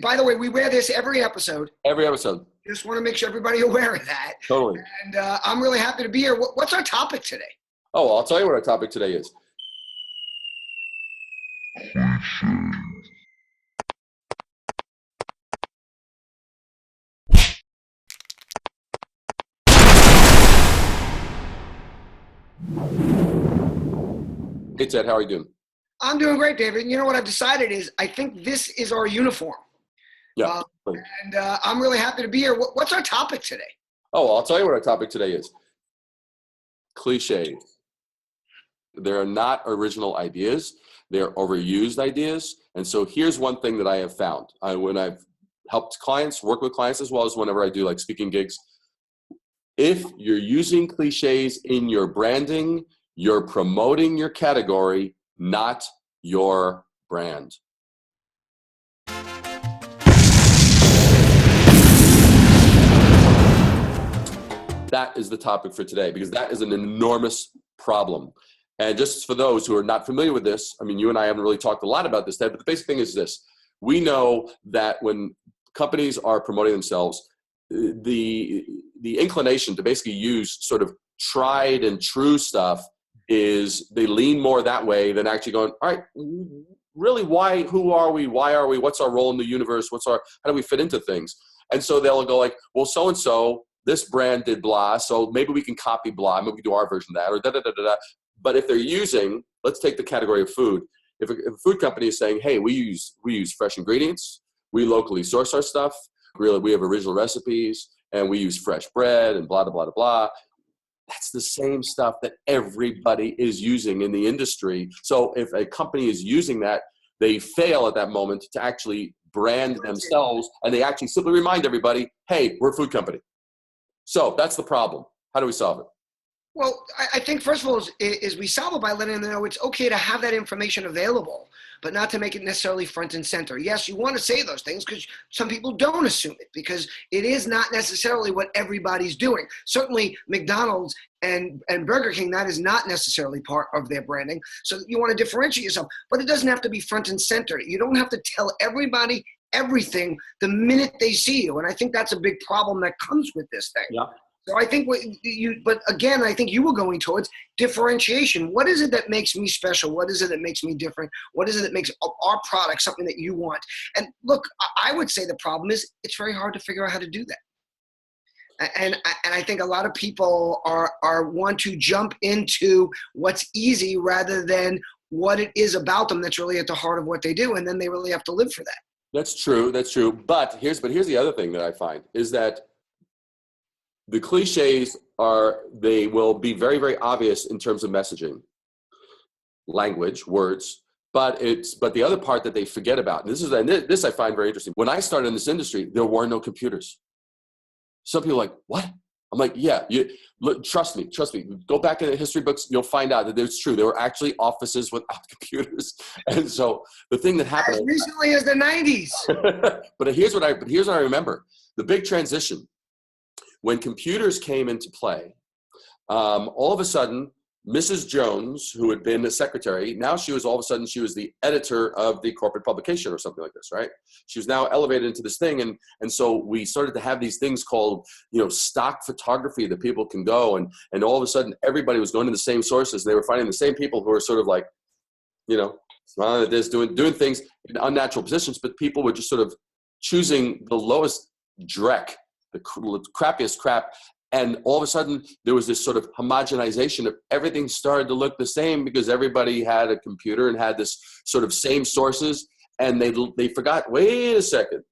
By the way, we wear this every episode. Every episode. Just want to make sure everybody aware of that. Totally. And I'm really happy to be here. What's our topic today? Oh, well, I'll tell you what our topic today is. Hey, Ted, how are you doing? I'm doing great, David. And you know what I've decided is I think this is our uniform. Yeah. And I'm really happy to be here. What's our topic today? Oh, well, I'll tell you what our topic today is. Cliches. They're not original ideas. They're overused ideas. And so here's one thing that I have found. When I've helped clients, work with clients, as well as whenever I do like speaking gigs, if you're using cliches in your branding, you're promoting your category, not your brand. That is the topic for today, because that is an enormous problem. And just for those who are not familiar with this, I mean, you and I haven't really talked a lot about this, Ted, but the basic thing is this. We know that when companies are promoting themselves, the inclination to basically use sort of tried and true stuff is they lean more that way than actually going, all right, really, why, who are we? Why are we? What's our role in the universe? How do we fit into things? And so they'll go like, well, so-and-so, this brand did blah, so maybe we can copy blah, maybe we can do our version of that, or da-da-da-da-da. But if they're using, let's take the category of food. If a food company is saying, hey, we use fresh ingredients, we locally source our stuff, really, we have original recipes, and we use fresh bread and blah, blah, blah, blah. That's the same stuff that everybody is using in the industry. So if a company is using that, they fail at that moment to actually brand themselves, and they actually simply remind everybody, hey, we're a food company. So that's the problem. How do we solve it? Well, I think first of all is we solve it by letting them know it's okay to have that information available, but not to make it necessarily front and center. Yes, you want to say those things because some people don't assume it, because it is not necessarily what everybody's doing. Certainly McDonald's and Burger King, that is not necessarily part of their branding. So you want to differentiate yourself, but it doesn't have to be front and center. You don't have to tell everybody everything the minute they see you. And I think that's a big problem that comes with this thing. Yeah. So I think but again, I think you were going towards differentiation. What is it that makes me special? What is it that makes me different? What is it that makes our product something that you want? And look, I would say the problem is it's very hard to figure out how to do that. And I think a lot of people want to jump into what's easy rather than what it is about them that's really at the heart of what they do. And then they really have to live for that. That's true. But here's the other thing that I find is that the cliches they will be very, very obvious in terms of messaging, language, words, but the other part that they forget about, and this I find very interesting. When I started in this industry, there were no computers. Some people are like, what? I'm like, yeah, trust me. Go back in the history books, you'll find out that it's true. There were actually offices without computers. And so the thing that happened— as recently as the 90s. But here's what I remember. The big transition. When computers came into play, all of a sudden, Mrs. Jones, who had been a secretary, now she was the editor of the corporate publication or something like this, right? She was now elevated into this thing. And so we started to have these things called, stock photography that people can go. And all of a sudden, everybody was going to the same sources. They were finding the same people who were sort of like, smiling at this, doing things in unnatural positions, but people were just sort of choosing the lowest dreck, the crappiest crap. And all of a sudden, there was this sort of homogenization of everything started to look the same because everybody had a computer and had this sort of same sources. And they forgot, wait a second,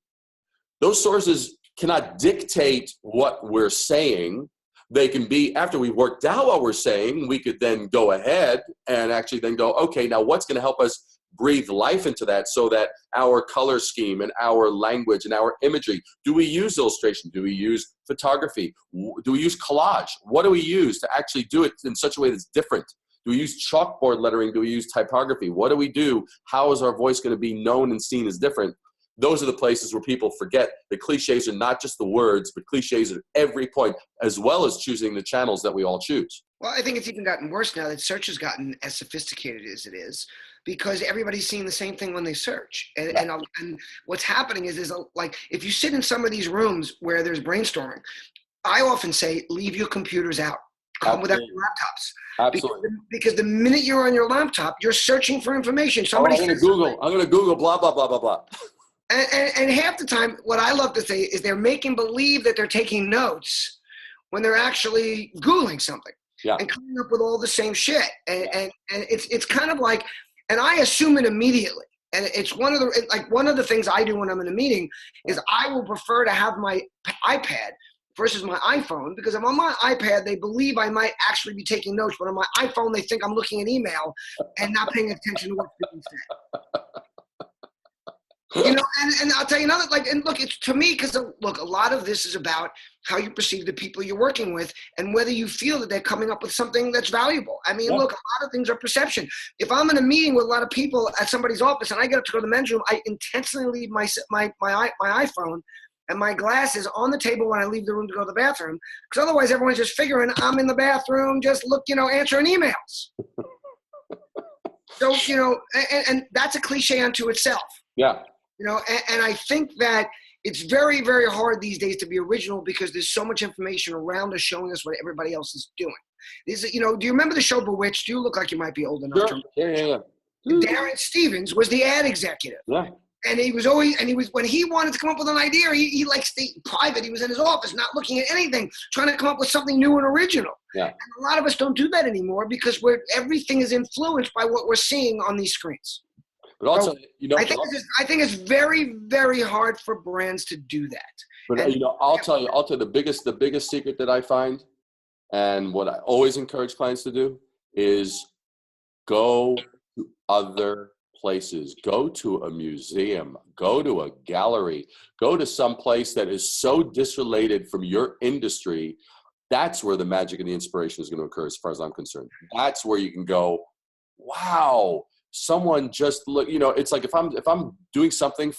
those sources cannot dictate what we're saying. They can be, after we worked out what we're saying, we could then go ahead and actually then go, okay, now what's going to help us breathe life into that so that our color scheme and our language and our imagery, do we use illustration? Do we use photography? Do we use collage? What do we use to actually do it in such a way that's different? Do we use chalkboard lettering? Do we use typography? What do we do? How is our voice going to be known and seen as different? Those are the places where people forget that cliches are not just the words, but cliches at every point, as well as choosing the channels that we all choose. Well, I think it's even gotten worse now that search has gotten as sophisticated as it is. because everybody's seeing the same thing when they search. And what's happening is like, if you sit in some of these rooms where there's brainstorming, I often say, leave your computers out. Come without your laptops. Absolutely. Because the minute you're on your laptop, you're searching for information. I'm going to Google blah, blah, blah, blah, blah. And half the time, what I love to say is they're making believe that they're taking notes when they're actually Googling something and coming up with all the same shit. And it's kind of like, and I assume it immediately. And it's one of the things I do when I'm in a meeting is I will prefer to have my iPad versus my iPhone, because if I'm on my iPad, they believe I might actually be taking notes, but on my iPhone, they think I'm looking at email and not paying attention to what's being said. You know, and I'll tell you another, like, and look, it's to me, because look, a lot of this is about how you perceive the people you're working with and whether you feel that they're coming up with something that's valuable. I mean, look, a lot of things are perception. If I'm in a meeting with a lot of people at somebody's office and I get up to go to the men's room, I intentionally leave my iPhone and my glasses on the table when I leave the room to go to the bathroom, because otherwise everyone's just figuring I'm in the bathroom, just answering emails. So, and that's a cliche unto itself. Yeah. And I think that it's very, very hard these days to be original because there's so much information around us showing us what everybody else is doing. Do you remember the show Bewitched? You look like you might be old enough. Sure. Yeah. Darren Stevens was the ad executive. Yeah. And when he wanted to come up with an idea, he like stayed private. He was in his office, not looking at anything, trying to come up with something new and original. Yeah. And a lot of us don't do that anymore because everything is influenced by what we're seeing on these screens. But also, I think it's very, very hard for brands to do that. But I'll tell you the biggest secret that I find, and what I always encourage clients to do is go to other places. Go to a museum, go to a gallery, go to some place that is so disrelated from your industry. That's where the magic and the inspiration is going to occur, as far as I'm concerned. That's where you can go, wow, someone just look, it's like if I'm doing something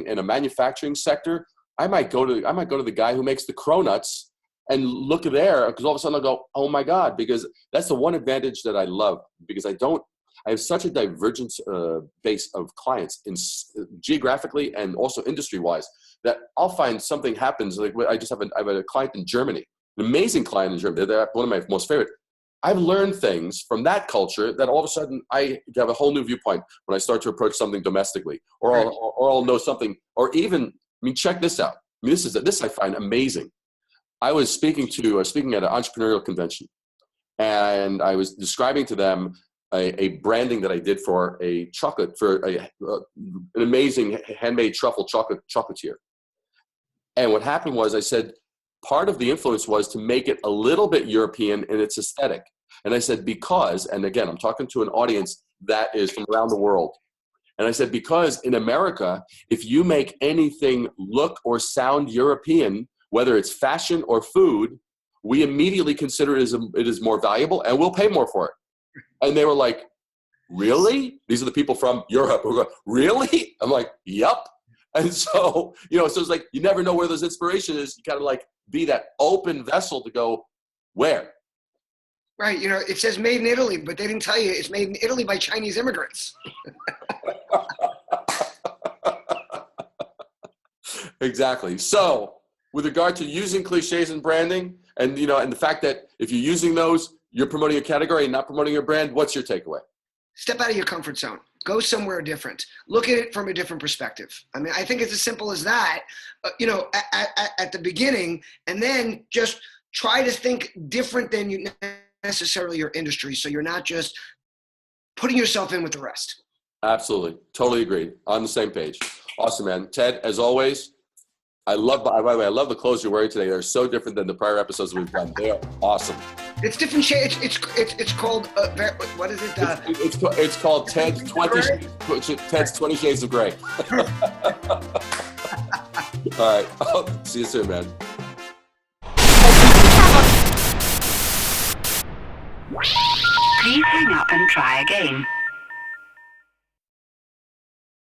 in a manufacturing sector, I might go to the guy who makes the Cronuts and look there, because all of a sudden I'll go, oh my God, because that's the one advantage that I love, because I have such a divergent base of clients geographically and also industry-wise, that I'll find something happens. Like I have a client in Germany, an amazing client in Germany. They're one of my most favorite. I've learned things from that culture that all of a sudden I have a whole new viewpoint when I start to approach something domestically, or I'll know something, or even, check this out. This I find amazing. I was speaking at an entrepreneurial convention, and I was describing to them a branding that I did for a chocolate, for an amazing handmade truffle chocolatier. And what happened was I said, part of the influence was to make it a little bit European in its aesthetic. And I said, because, and again, I'm talking to an audience that is from around the world. And I said, because in America, if you make anything look or sound European, whether it's fashion or food, we immediately consider it as more valuable, and we'll pay more for it. And they were like, really? These are the people from Europe who go, really? I'm like, yep. And so, so it's like, you never know where this inspiration is. You gotta like be that open vessel to go, where? Right. It says made in Italy, but they didn't tell you it's made in Italy by Chinese immigrants. Exactly. So with regard to using cliches in branding, and, and the fact that if you're using those, you're promoting a category and not promoting your brand, what's your takeaway? Step out of your comfort zone. Go somewhere different. Look at it from a different perspective. I think it's as simple as that, at the beginning, and then just try to think different than necessarily your industry, so you're not just putting yourself in with the rest. Absolutely. Totally agree. On the same page. Awesome, man. Ted, as always, by the way, I love the clothes you're wearing today. They're so different than the prior episodes we've done. They are awesome. It's different shades. It's called what is it? It's called Ted's 20 Shades of Grey. All right. I'll see you soon, man. Please hang up and try again.